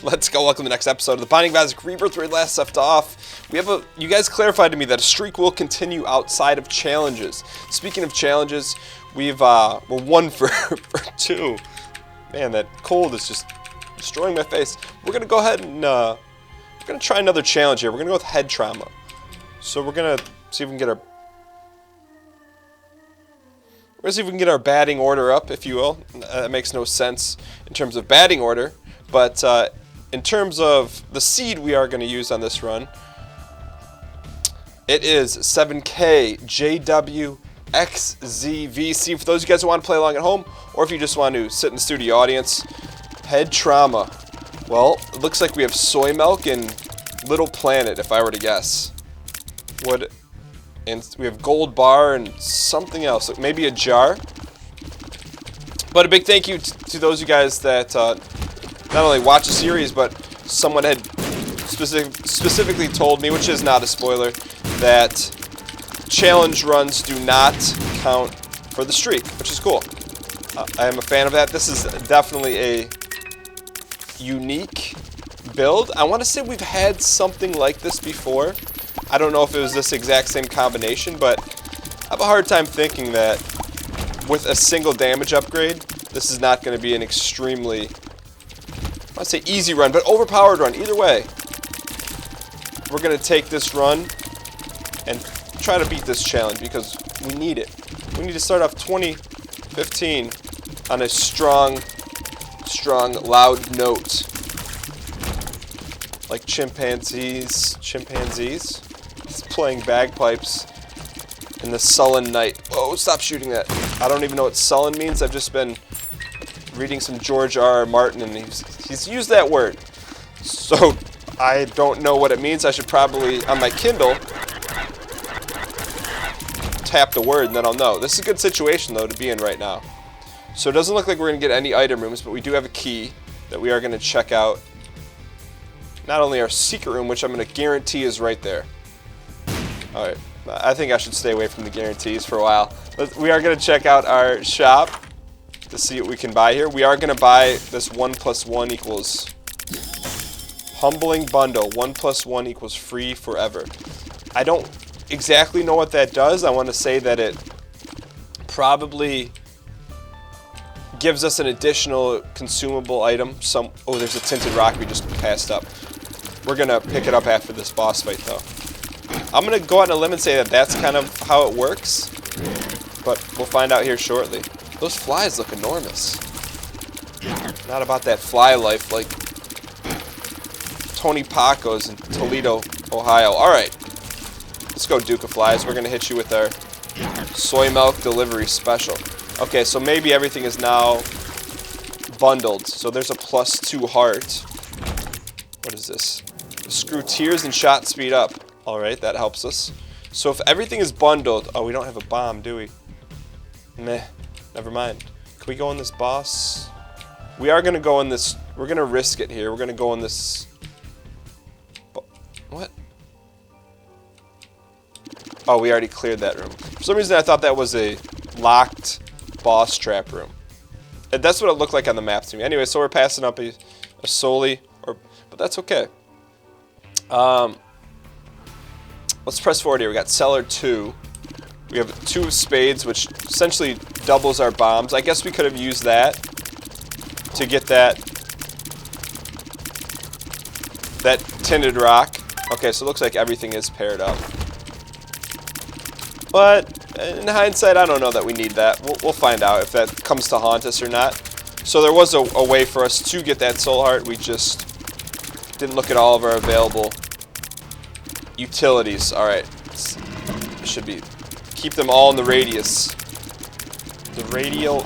Let's go. Welcome to the next episode of the Binding of Isaac Rebirth, where we last left off. You guys clarified to me that a streak will continue outside of challenges. Speaking of challenges, we're 1 for 2. Man, that cold is just destroying my face. We're gonna go ahead and we're gonna try another challenge here. We're gonna go with head trauma. So we're gonna see if we can get our batting order up, if you will. That makes no sense in terms of batting order, but in terms of the seed we are going to use on this run, it is 7KJWXZVC. For those of you guys who want to play along at home, or if you just want to sit in the studio audience, head trauma. Well, it looks like we have soy milk and Little Planet, if I were to guess. And we have gold bar and something else, maybe a jar. But a big thank you to those of you guys that not only watch the series, but someone had specifically told me, which is not a spoiler, that challenge runs do not count for the streak, which is cool. I am a fan of that. This is definitely a unique build. I want to say we've had something like this before. I don't know if it was this exact same combination, but I have a hard time thinking that with a single damage upgrade, this is not going to be an extremely, I want to say easy run, but overpowered run. Either way, we're going to take this run and try to beat this challenge because we need it. We need to start off 2015 on a strong, loud note. Like chimpanzees playing bagpipes in the sullen night. Whoa, stop shooting that. I don't even know what sullen means. I've just been reading some George R.R. Martin, and he's used that word. So I don't know what it means. I should probably, on my Kindle, tap the word, and then I'll know. This is a good situation, though, to be in right now. So it doesn't look like we're going to get any item rooms, but we do have a key that we are going to check out. Not only our secret room, which I'm going to guarantee is right there. Alright, I think I should stay away from the guarantees for a while. We are going to check out our shop to see what we can buy here. We are going to buy this 1 + 1 equals humbling bundle. 1 + 1 equals free forever. I don't exactly know what that does. I want to say that it probably gives us an additional consumable item. Oh, there's a tinted rock we just passed up. We're going to pick it up after this boss fight, though. I'm going to go out on a limb and say that that's kind of how it works, but we'll find out here shortly. Those flies look enormous. Not about that fly life like Tony Paco's in Toledo, Ohio. Alright, let's go, Duke of Flies. We're going to hit you with our soy milk delivery special. Okay, so maybe everything is now bundled. So there's a +2 heart. What is this? Screw tears and shot speed up. Alright, that helps us. So if everything is bundled... Oh, we don't have a bomb, do we? Meh. Never mind. Can we go in this boss? We are going to go in this... We're going to risk it here. We're going to go in this... What? Oh, we already cleared that room. For some reason, I thought that was a locked boss trap room. And that's what it looked like on the map to me. Anyway, so we're passing up a Soli, but that's okay. Let's press forward here. We got Cellar 2. We have 2 spades, which essentially doubles our bombs. I guess we could have used that to get that tinted rock. Okay, so it looks like everything is paired up. But in hindsight, I don't know that we need that. We'll find out if that comes to haunt us or not. So there was a way for us to get that soul heart. We just didn't look at all of our available utilities. Alright. Should be. Keep them all in the radius. The radial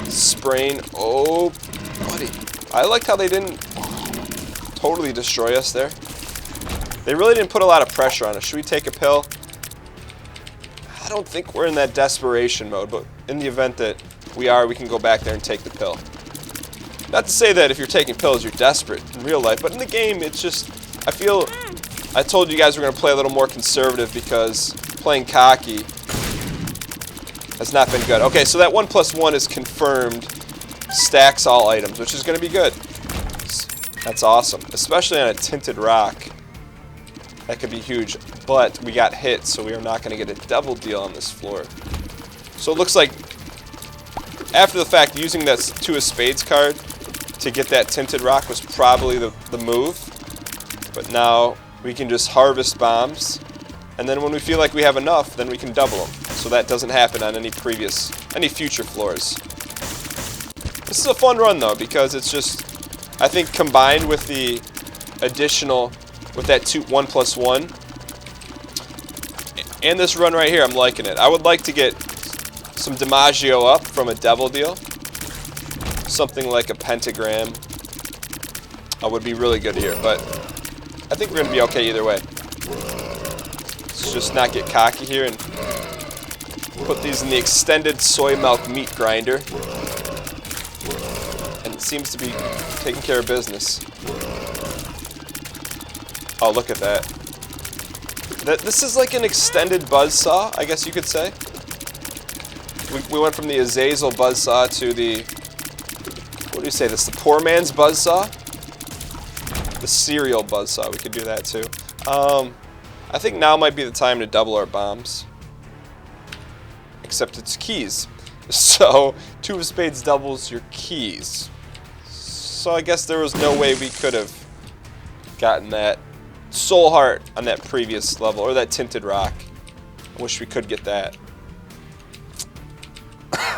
sprain. Oh, buddy. I like how they didn't totally destroy us there. They really didn't put a lot of pressure on us. Should we take a pill? I don't think we're in that desperation mode, but in the event that we are, we can go back there and take the pill. Not to say that if you're taking pills, you're desperate in real life, but in the game, it's just, I feel, I told you guys we're going to play a little more conservative because playing cocky has not been good. Okay, so that 1+1 is confirmed, stacks all items, which is going to be good. That's awesome, especially on a tinted rock. That could be huge, but we got hit, so we are not going to get a double deal on this floor. So it looks like, after the fact, using that 2 of Spades card to get that tinted rock was probably the move. But now we can just harvest bombs, and then when we feel like we have enough, then we can double them. So that doesn't happen on any future floors. This is a fun run though, because it's just, I think combined with the additional, with that 1+1, and this run right here, I'm liking it. I would like to get some DiMaggio up from a devil deal. Something like a pentagram would be really good here, but I think we're going to be okay either way. Let's just not get cocky here and put these in the extended soy milk meat grinder. And it seems to be taking care of business. Oh, look at that. This is like an extended buzzsaw, I guess you could say. We went from the Azazel buzzsaw to the, what do you say this, the poor man's buzzsaw? The cereal buzzsaw, we could do that too. I think now might be the time to double our bombs. Except it's keys. So, 2 of Spades doubles your keys. So I guess there was no way we could have gotten that soul heart on that previous level, or that tinted rock. I wish we could get that.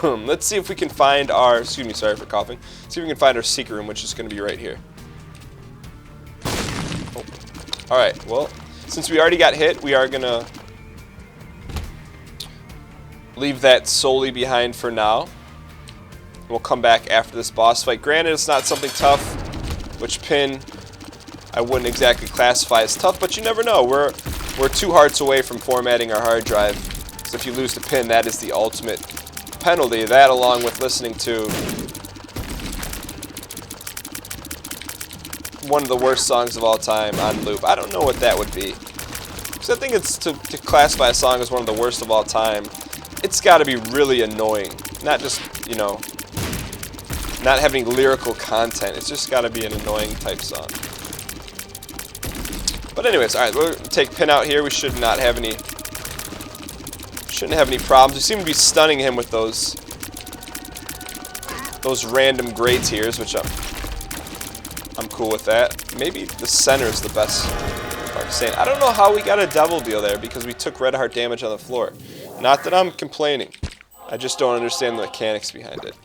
Let's see if we can find our, excuse me, sorry for coughing. See if we can find our secret room, which is going to be right here. Oh. Alright, well, since we already got hit, we are going to leave that solely behind for now. We'll come back after this boss fight. Granted, it's not something tough, which pin I wouldn't exactly classify as tough, but you never know. We're 2 hearts away from formatting our hard drive. So if you lose the pin, that is the ultimate penalty. That, along with listening to one of the worst songs of all time on loop. I don't know what that would be. Because I think it's to classify a song as one of the worst of all time, it's got to be really annoying. Not just, you know, not having lyrical content. It's just got to be an annoying type song. But anyways, alright, we'll take pin out here. We shouldn't have any problems. We seem to be stunning him with those random gray tears, which I'm cool with that. Maybe the center is the best part of saying. I don't know how we got a double deal there, because we took red heart damage on the floor. Not that I'm complaining. I just don't understand the mechanics behind it.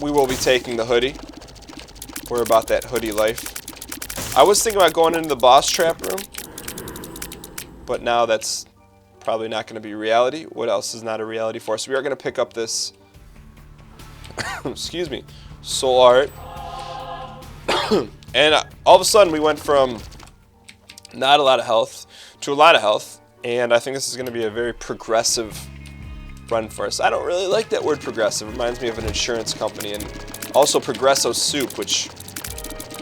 We will be taking the hoodie. We're about that hoodie life. I was thinking about going into the boss trap room, but now that's probably not going to be reality. What else is not a reality for us? We are going to pick up this, excuse me, soul art. And all of a sudden we went from not a lot of health to a lot of health, and I think this is going to be a very progressive run for us. I don't really like that word progressive. It reminds me of an insurance company, and also Progresso soup, which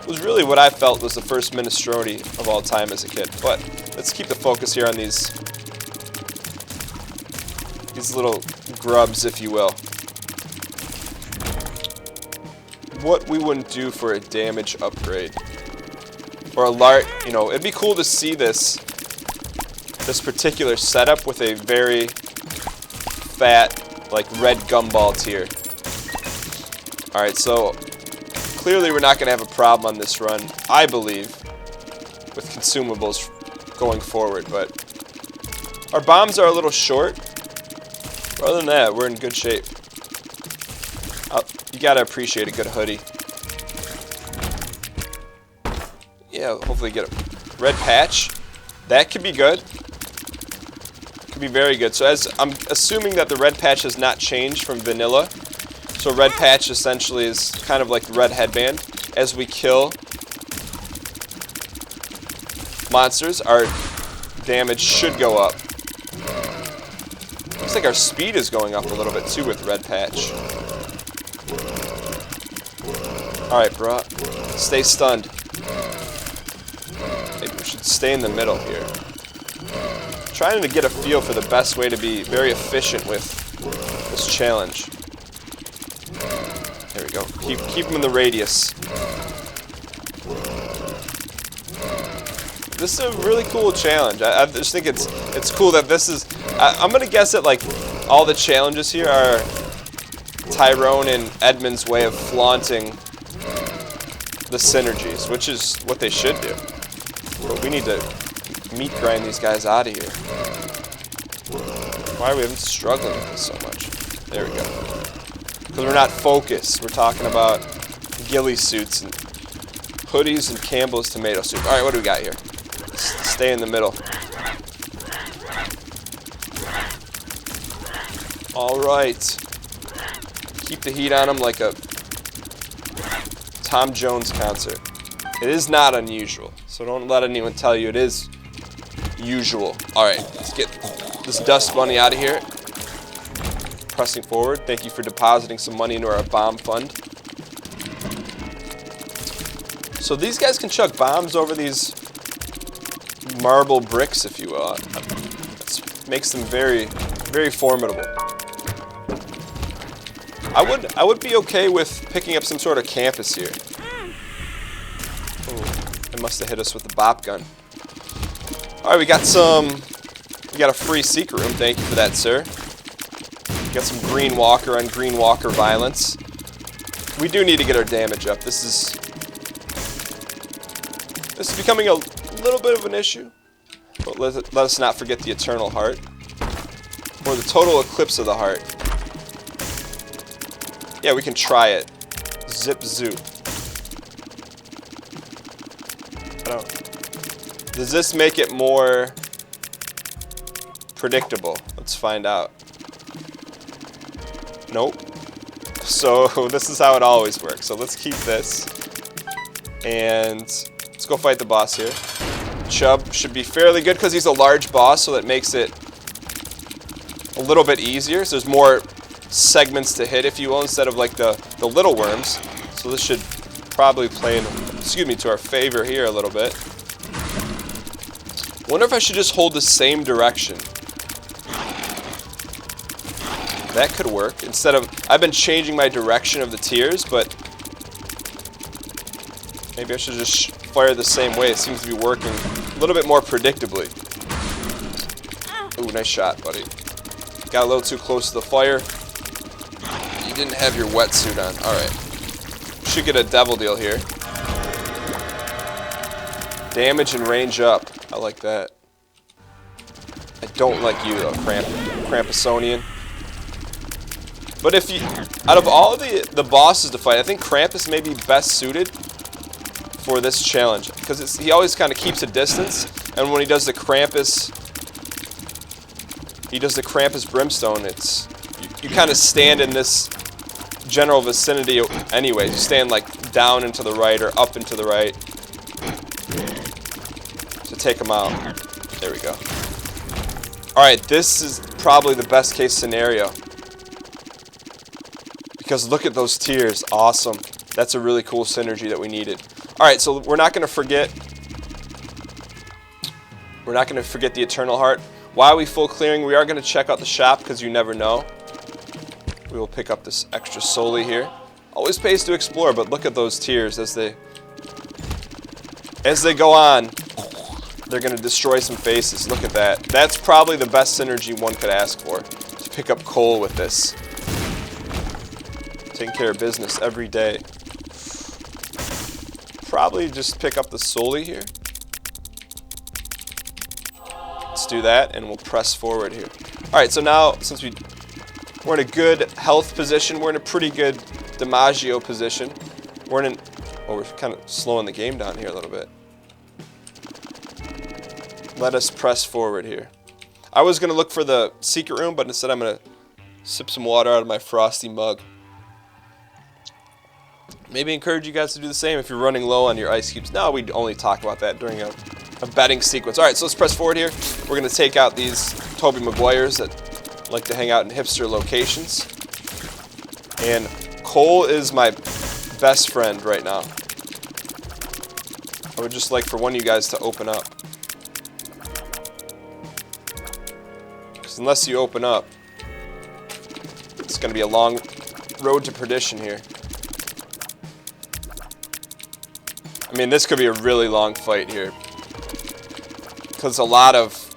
was really what I felt was the first minestrone of all time as a kid. But let's keep the focus here on these little grubs, if you will. What we wouldn't do for a damage upgrade. Or a large, you know, it'd be cool to see this particular setup with a very fat, like, red gumball tier. Alright, so clearly we're not going to have a problem on this run, I believe, with consumables going forward, but our bombs are a little short. But other than that, we're in good shape. You got to appreciate a good hoodie. Yeah, hopefully get a red patch. That could be good. Could be very good. So as I'm assuming that the red patch has not changed from vanilla. So red patch essentially is kind of like the red headband. As we kill monsters, our damage should go up. Looks like our speed is going up a little bit too with red patch. Alright, bro. Stay stunned. Maybe we should stay in the middle here. Trying to get a feel for the best way to be very efficient with this challenge. There we go. Keep them in the radius. This is a really cool challenge. I just think it's cool that this is... I'm going to guess that, like, all the challenges here are Tyrone and Edmund's way of flaunting the synergies, which is what they should do. But we need to meat grind these guys out of here. Why are we even struggling with this so much? There we go. Because we're not focused. We're talking about ghillie suits and hoodies and Campbell's tomato soup. Alright, what do we got here? Stay in the middle. Alright. Keep the heat on them like a Tom Jones concert. It is not unusual, so don't let anyone tell you it is usual. Alright, let's get this dust bunny out of here. Pressing forward. Thank you for depositing some money into our bomb fund. So these guys can chuck bombs over these marble bricks, if you will. It makes them very, very formidable. I would be okay with picking up some sort of campus here. Oh, it must have hit us with the bop gun. Alright, we got a free secret room. Thank you for that, sir. We got some green walker on green walker violence. We do need to get our damage up. This is becoming a little bit of an issue. But let us not forget the Eternal Heart. Or the Total Eclipse of the Heart. Yeah, we can try it. Zip zoop. Does this make it more predictable? Let's find out. Nope. So this is how it always works. So let's keep this. And let's go fight the boss here. Chubb should be fairly good because he's a large boss, so that makes it a little bit easier. So there's more segments to hit, if you will, instead of like the little worms. So this should probably play in, to our favor here a little bit. Wonder if I should just hold the same direction. That could work. Instead of, I've been changing my direction of the tiers, but maybe I should just fire the same way. It seems to be working a little bit more predictably. Ooh, nice shot, buddy. Got a little too close to the fire. You didn't have your wetsuit on. Alright. Should get a devil deal here. Damage and range up. I like that. I don't like you though, Krampusonian. But if you, out of all the bosses to fight, I think Krampus may be best suited for this challenge because he always kind of keeps a distance, and when he does the Krampus, brimstone. It's you kind of stand in this general vicinity anyway. You stand like down and to the right or up and to the right to take him out. There we go. Alright, this is probably the best case scenario. Because look at those tiers. Awesome. That's a really cool synergy that we needed. Alright, so we're not going to forget the Eternal Heart. While we full clearing, we are going to check out the shop because you never know. We will pick up this extra Soli here. Always pays to explore, but look at those tiers as they go on. They're going to destroy some faces. Look at that. That's probably the best synergy one could ask for. To pick up coal with this. Taking care of business every day. Probably just pick up the Soli here. Let's do that, and we'll press forward here. Alright, so now, since we're in a good health position, we're in a pretty good DiMaggio position. We're kind of slowing the game down here a little bit. Let us press forward here. I was going to look for the secret room, but instead I'm going to sip some water out of my frosty mug. Maybe encourage you guys to do the same if you're running low on your ice cubes. No, we'd only talk about that during a betting sequence. Alright, so let's press forward here. We're going to take out these Tobey Maguires that like to hang out in hipster locations. And coal is my best friend right now. I would just like for one of you guys to open up. Because unless you open up, it's going to be a long road to perdition here. I mean, this could be a really long fight here. Because a lot of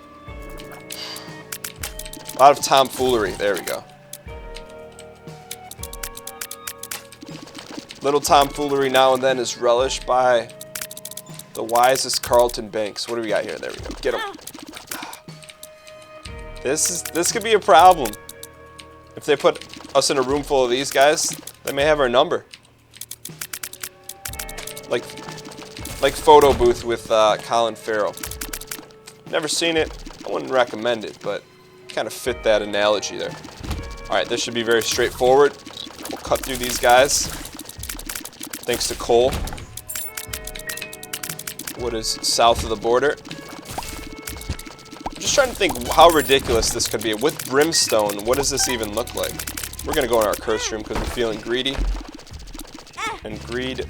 tomfoolery. There we go. Little tomfoolery now and then is relished by the wisest Carlton Banks. What do we got here? There we go. Get him. This could be a problem. If they put us in a room full of these guys, they may have our number. Like Photo Booth with Colin Farrell. Never seen it. I wouldn't recommend it, but kind of fit that analogy there. All right, this should be very straightforward. We'll cut through these guys. Thanks to Cole. What is south of the border? I'm just trying to think how ridiculous this could be. With brimstone, what does this even look like? We're going to go in our curse room because we're feeling greedy. And greed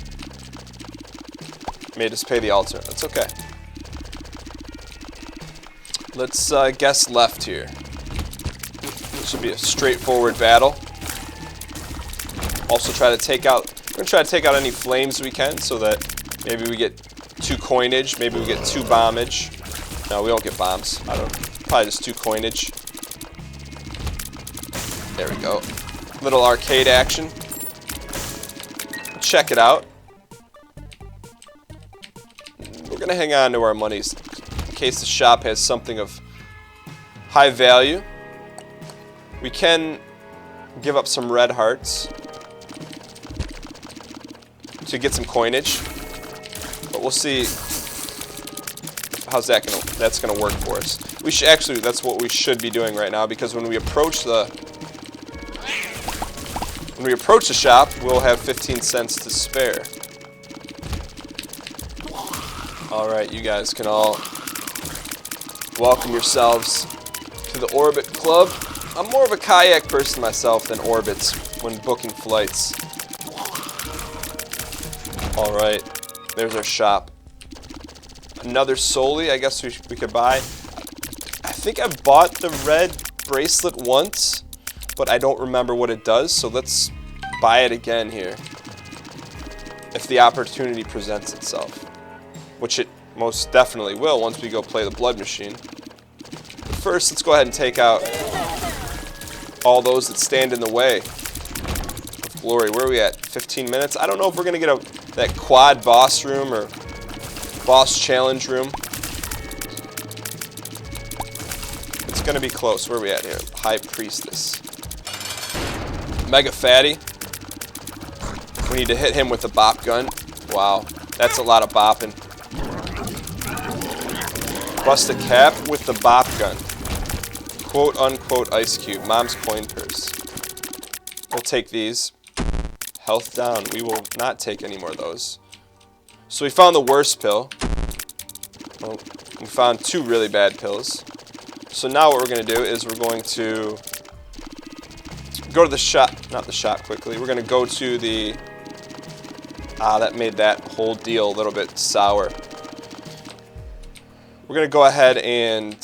made us pay the altar. That's okay. Let's guess left here. This should be a straightforward battle. Also try to take out... We're going to try to take out any flames we can so that maybe we get 2 coinage, maybe we get 2 bombage. No, we don't get bombs. Probably just 2 coinage. There we go. Little arcade action. Check it out. We're going to hang on to our monies in case the shop has something of high value. We can give up some red hearts to get some coinage, but we'll see how's that's gonna work for us. We should actually, that's what we should be doing right now, because when we approach the shop, we'll have 15 cents to spare. All right, you guys can all welcome yourselves to the Orbit Club. I'm more of a kayak person myself than orbits when booking flights. Alright, there's our shop. Another Soli, I guess we could buy. I think I've bought the red bracelet once, but I don't remember what it does, so let's buy it again here. If the opportunity presents itself. Which it most definitely will once we go play the blood machine. But first, let's go ahead and take out all those that stand in the way of glory. Where are we at? 15 minutes? I don't know if we're going to get that quad boss room or boss challenge room. It's going to be close. Where are we at here? High Priestess. Mega Fatty. We need to hit him with the bop gun. Wow, that's a lot of bopping. Bust a cap with the bop gun. Quote unquote ice cube. Mom's coin purse. We'll take these. Health down. We will not take any more of those. So we found the worst pill. Well, we found 2 really bad pills. So now what we're going to do is we're going to go to the shop. Not the shop quickly. We're going to go to the... that made that whole deal a little bit sour. We're going to go ahead and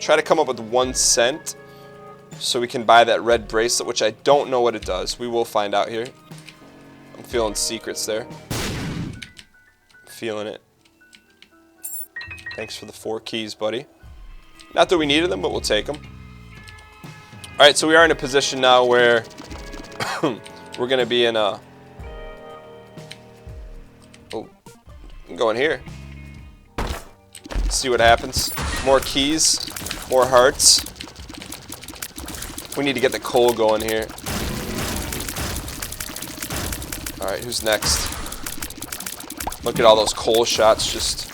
try to come up with 1 cent so we can buy that red bracelet, which I don't know what it does. We will find out here. I'm feeling secrets there. Feeling it. Thanks for the 4 keys, buddy. Not that we needed them, but we'll take them. Alright, so we are in a position now where we're going to be in a... Oh, I'm going here. See what happens. More keys, more hearts. We need to get the coal going here. Alright, who's next? Look at all those coal shots. Just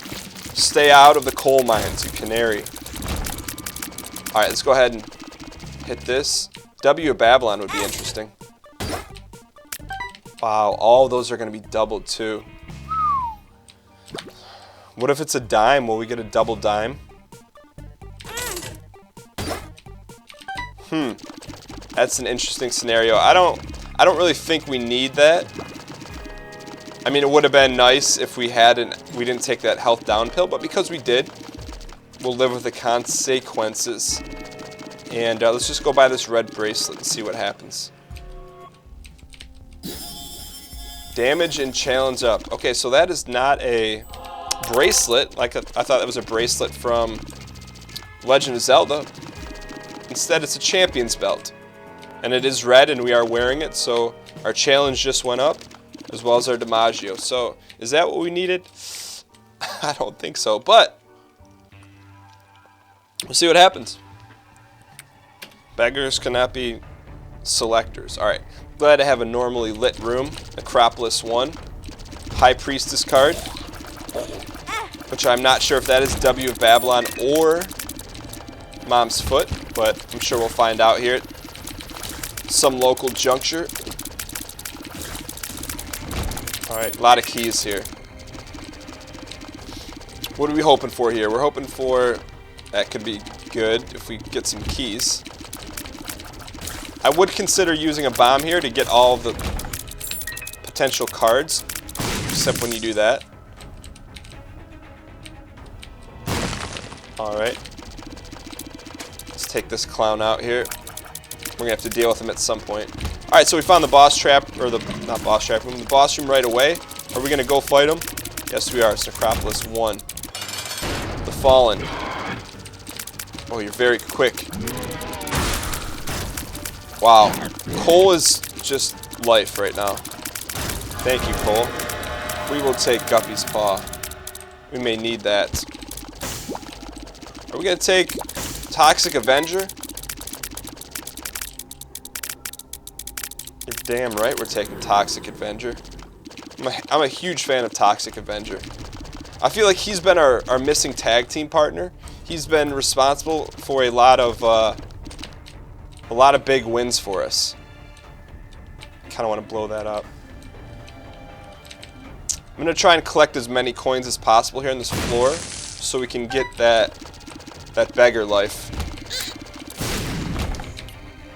stay out of the coal mines, you canary. Alright, let's go ahead and hit this. W of Babylon would be interesting. Wow, all those are going to be doubled too. What if it's a dime? Will we get a double dime? That's an interesting scenario. I don't really think we need that. I mean, it would have been nice if we didn't take that health down pill, but because we did, we'll live with the consequences. And let's just go buy this red bracelet and see what happens. Damage and challenge up. Okay, so that is not a bracelet. Like I thought that was a bracelet from Legend of Zelda. Instead, it's a champion's belt. And it is red, and we are wearing it, so our challenge just went up, as well as our DiMaggio. So, is that what we needed? I don't think so, but we'll see what happens. Beggars cannot be selectors. Alright, glad to have a normally lit room. Acropolis 1. High Priestess card. Which I'm not sure if that is W of Babylon or Mom's Foot, but I'm sure we'll find out here at some local juncture. Alright, a lot of keys here. What are we hoping for here? We're hoping for... That could be good if we get some keys. I would consider using a bomb here to get all of the potential cards, except when you do that. Alright. Let's take this clown out here. We're going to have to deal with him at some point. Alright, so we found the boss trap, or the, not boss trap room, the boss room right away. Are we going to go fight him? Yes, we are. It's Necropolis 1. The Fallen. Oh, you're very quick. Wow. Cole is just life right now. Thank you, Cole. We will take Guppy's Paw. We may need that. Are we going to take Toxic Avenger? You're damn right we're taking Toxic Avenger. I'm a huge fan of Toxic Avenger. I feel like he's been our missing tag team partner. He's been responsible for a lot of big wins for us. Kind of want to blow that up. I'm going to try and collect as many coins as possible here on this floor so we can get that beggar life.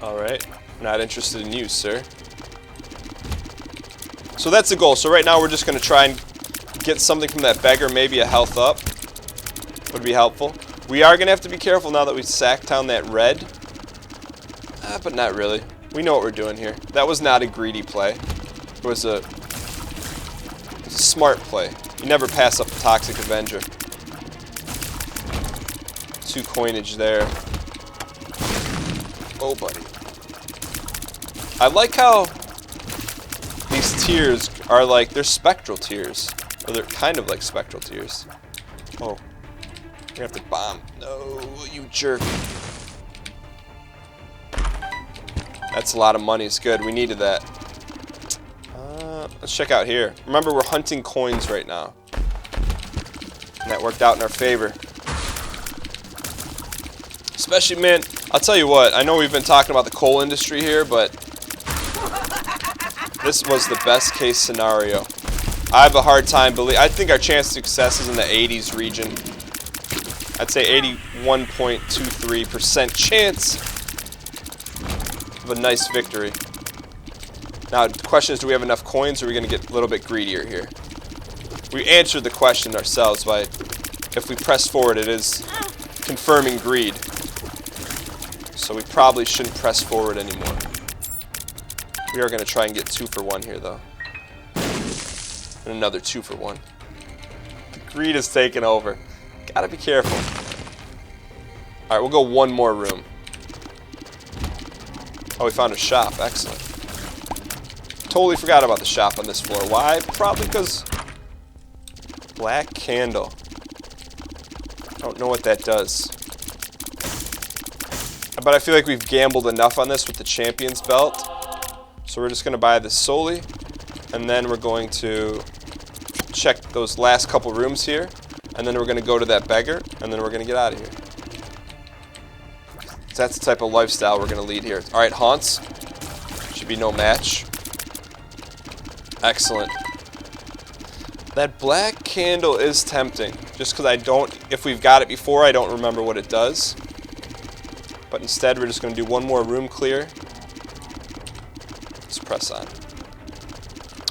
Alright. Not interested in you, sir. So that's the goal. So right now we're just going to try and get something from that beggar, maybe a health up. Would be helpful. We are going to have to be careful now that we sacked down that red. But not really. We know what we're doing here. That was not a greedy play. It was a smart play. You never pass up the Toxic Avenger. 2 coinage there. Oh, buddy. I like how these tears are like, they're spectral tears. Or they're kind of like spectral tears. Oh. We're gonna have to bomb. No, you jerk. That's a lot of money. It's good. We needed that. Let's check out here. Remember, we're hunting coins right now. And that worked out in our favor. Especially, man, I'll tell you what. I know we've been talking about the coal industry here, but this was the best case scenario. I have a hard time believing. I think our chance of success is in the 80s region. I'd say 81.23% chance of a nice victory. Now, the question is, do we have enough coins, or are we going to get a little bit greedier here? We answered the question ourselves by, if we press forward, it is confirming greed. So we probably shouldn't press forward anymore. We are going to try and get 2 for 1 here, though. And another 2 for 1. Greed is taking over. Gotta be careful. Alright, we'll go one more room. Oh, we found a shop. Excellent. Totally forgot about the shop on this floor. Why? Probably because... Black candle. I don't know what that does. But I feel like we've gambled enough on this with the champion's belt. So we're just going to buy this solely. And then we're going to check those last couple rooms here. And then we're going to go to that beggar. And then we're going to get out of here. That's the type of lifestyle we're going to lead here. Alright, haunts. Should be no match. Excellent. That black candle is tempting. Just because I don't... If we've got it before, I don't remember what it does. But instead, we're just going to do one more room clear. Let's press on.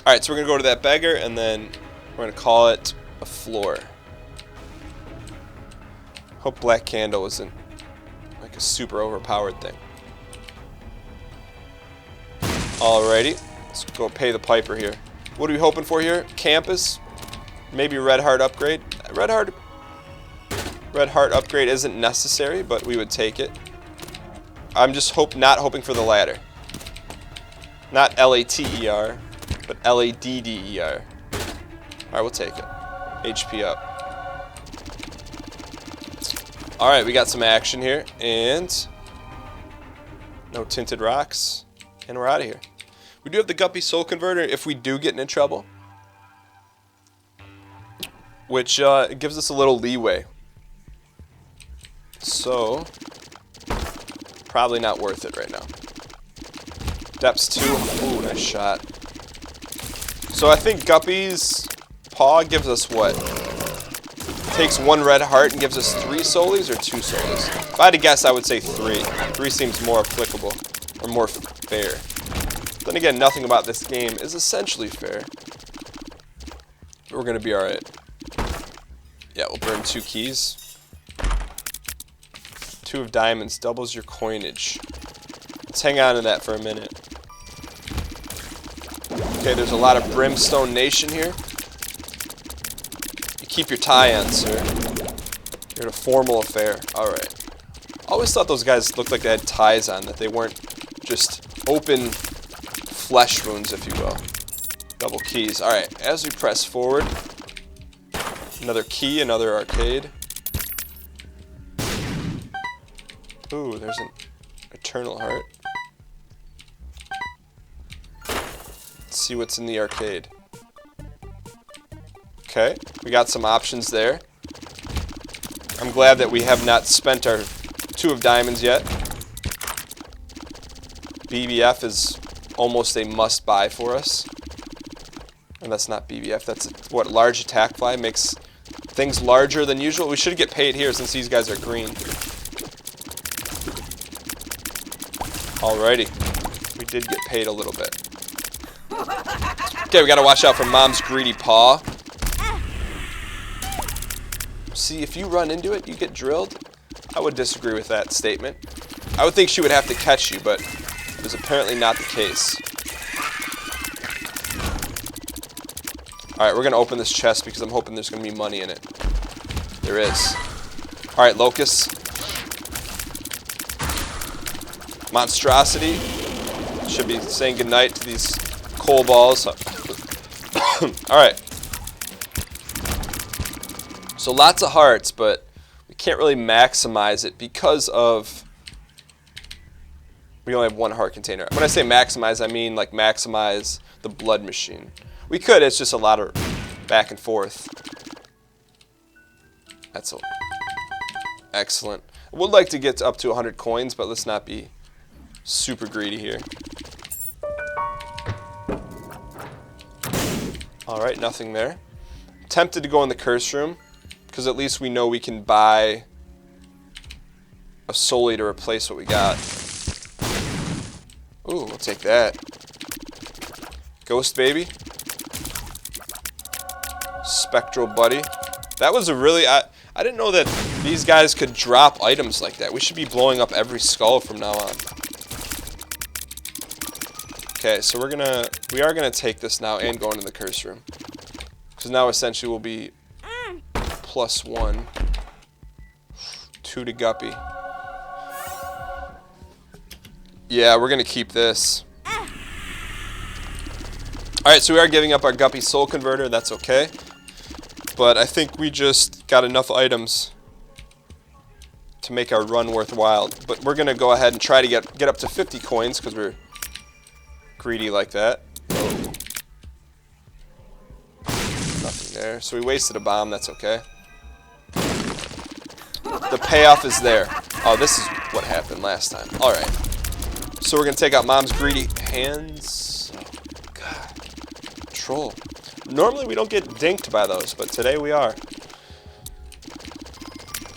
Alright, so we're going to go to that beggar, and then we're going to call it a floor. Hope black candle isn't like a super overpowered thing. Alrighty, let's go pay the piper here. What are we hoping for here? Campus? Maybe red heart upgrade. Red heart upgrade isn't necessary, but we would take it. I'm just not hoping for the ladder. Not L-A-T-E-R, but L-A-D-D-E-R. Alright, we'll take it. HP up. Alright, we got some action here, and no tinted rocks, and we're out of here. We do have the Guppy Soul Converter if we do get into trouble, which gives us a little leeway. So, probably not worth it right now. Depths 2. Ooh, nice shot. So I think Guppy's Paw gives us what? Takes 1 red heart and gives us 3 soulies or 2 soulies? If I had to guess, I would say 3. 3 seems more applicable, or more fair. Then again, nothing about this game is essentially fair. We're going to be alright. Yeah, we'll burn 2 keys. 2 of diamonds doubles your coinage. Let's hang on to that for a minute. Okay, there's a lot of Brimstone Nation here. You keep your tie on, sir. You're in a formal affair. Alright. Always thought those guys looked like they had ties on, that they weren't just open flesh wounds, if you will. Double keys. Alright, as we press forward, another key, another arcade. Ooh, there's an eternal heart. Let's see what's in the arcade. Okay, we got some options there. I'm glad that we have not spent our 2 of diamonds yet. BBF is almost a must-buy for us. And that's not BBF, that's what large attack fly makes things larger than usual. We should get paid here since these guys are green. Alrighty, we did get paid a little bit. Okay, we gotta watch out for Mom's greedy paw. See, if you run into it, you get drilled. I would disagree with that statement. I would think she would have to catch you, but it was apparently not the case. Alright, we're gonna open this chest because I'm hoping there's gonna be money in it. There is. Alright, Locust. Monstrosity. Should be saying goodnight to these coal balls. Alright. So lots of hearts, but we can't really maximize it because of... we only have 1 heart container. When I say maximize, I mean like maximize the blood machine. We could, it's just a lot of back and forth. That's excellent. I would like to get up to 100 coins, but let's not be super greedy here. Alright, nothing there. Tempted to go in the curse room, because at least we know we can buy a Soli to replace what we got. Ooh, we'll take that. Ghost baby. Spectral buddy. That was a really... I didn't know that these guys could drop items like that. We should be blowing up every skull from now on. Okay, so we are gonna take this now and go into the curse room. Because now essentially we'll be +1. 2 to Guppy. Yeah, we're gonna keep this. Alright, so we are giving up our Guppy Soul Converter, that's okay. But I think we just got enough items to make our run worthwhile. But we're gonna go ahead and try to get up to 50 coins because we're greedy like that. Nothing there. So we wasted a bomb, that's okay. The payoff is there. Oh, this is what happened last time. Alright. So we're going to take out Mom's greedy hands. Oh, God. Troll. Normally we don't get dinked by those, but today we are.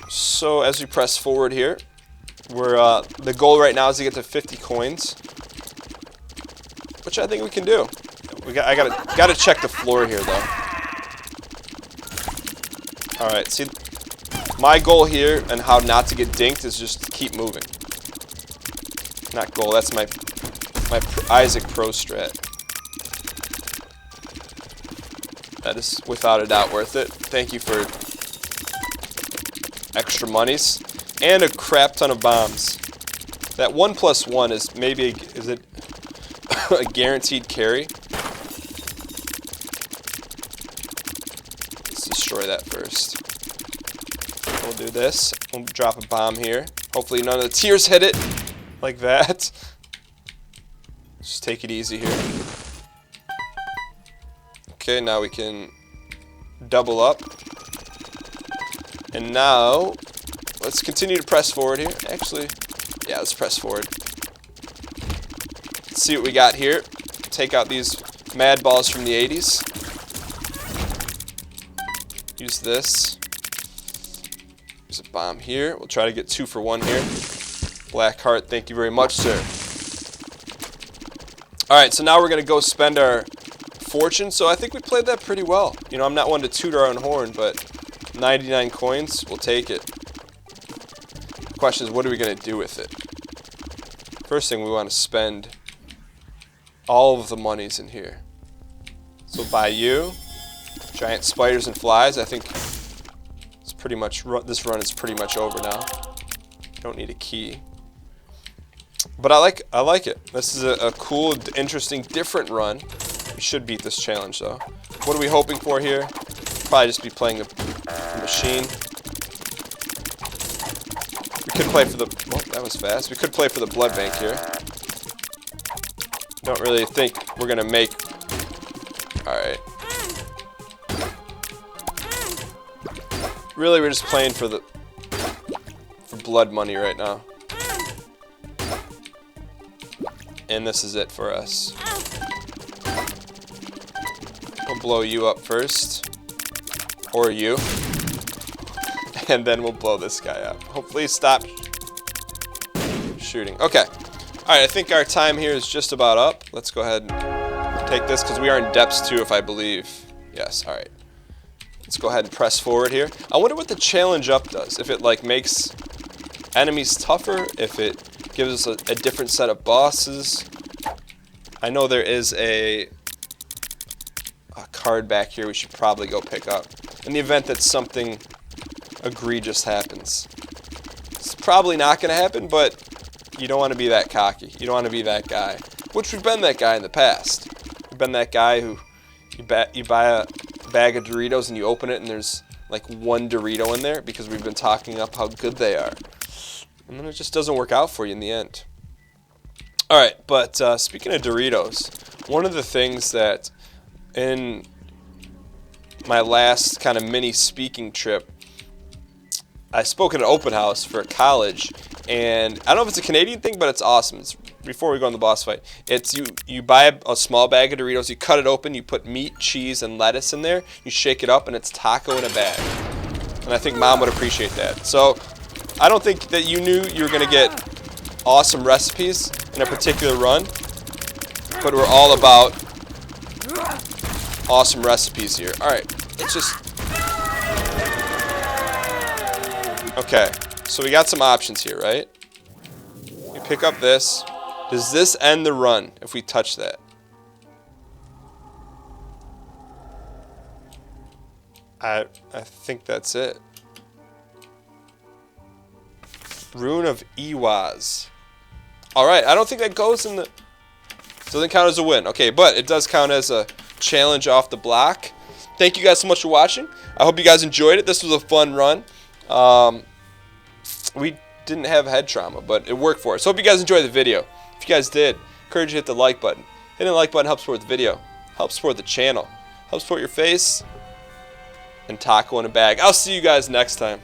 So as we press forward here, the goal right now is to get to 50 coins. Which I think we can do. I gotta check the floor here though. Alright, see, my goal here and how not to get dinked is just to keep moving. Not goal, that's my Isaac Pro strat. That is without a doubt worth it. Thank you for extra monies. And a crap ton of bombs. That 1+1 is maybe, is it a guaranteed carry? Let's destroy that first. We'll do this. We'll drop a bomb here. Hopefully none of the tiers hit it like that. Just take it easy here. Okay, now we can double up. And now, let's continue to press forward here. Actually, yeah, let's press forward. Let's see what we got here. Take out these mad balls from the 80s. Use this. Use a bomb here. We'll try to get 2 for 1 here. Black heart, thank you very much, sir. Alright, so now we're going to go spend our fortune. So I think we played that pretty well. You know, I'm not one to toot our own horn, but 99 coins, we'll take it. The question is, what are we going to do with it? First thing, we want to spend all of the monies in here. So buy you. Giant spiders and flies. I think it's pretty much this run is pretty much over now. Don't need a key. But I like it. This is a cool, interesting, different run. We should beat this challenge though. What are we hoping for here? Probably just be playing the machine. We could play for the, oh, that was fast. We could play for the blood bank here. Don't really think we're gonna make, alright. Really, we're just playing for blood money right now. And this is it for us. We'll blow you up first. Or you. And then we'll blow this guy up. Hopefully stop shooting. Okay. Alright, I think our time here is just about up. Let's go ahead and take this because we are in depths 2 if I believe. Yes, alright. Let's go ahead and press forward here. I wonder what the challenge up does. If it like makes enemies tougher, if it gives us a different set of bosses. I know there is a card back here we should probably go pick up. In the event that something egregious happens. It's probably not going to happen, but you don't want to be that cocky. You don't want to be that guy. Which we've been that guy in the past. We've been that guy who you buy a bag of Doritos and you open it and there's like 1 Dorito in there because we've been talking up how good they are. And then it just doesn't work out for you in the end. Alright, but speaking of Doritos, one of the things that in my last kind of mini speaking trip, I spoke at an open house for a college, and I don't know if it's a Canadian thing, but it's awesome. It's, before we go on the boss fight, it's you buy a small bag of Doritos, you cut it open, you put meat, cheese, and lettuce in there, you shake it up, and it's taco in a bag. And I think Mom would appreciate that. So I don't think that you knew you were going to get awesome recipes in a particular run, but we're all about awesome recipes here. Alright, let's just... Okay, so we got some options here, right? We pick up this. Does this end the run if we touch that? I think that's it. Rune of Iwaz. Alright, I don't think that goes in the... Doesn't count as a win. Okay, but it does count as a challenge off the block. Thank you guys so much for watching. I hope you guys enjoyed it. This was a fun run. We didn't have head trauma, but it worked for us. So hope you guys enjoyed the video. If you guys did, encourage you to hit the like button. Hitting the like button helps support the video. Helps support the channel. Helps support your face. And taco in a bag. I'll see you guys next time.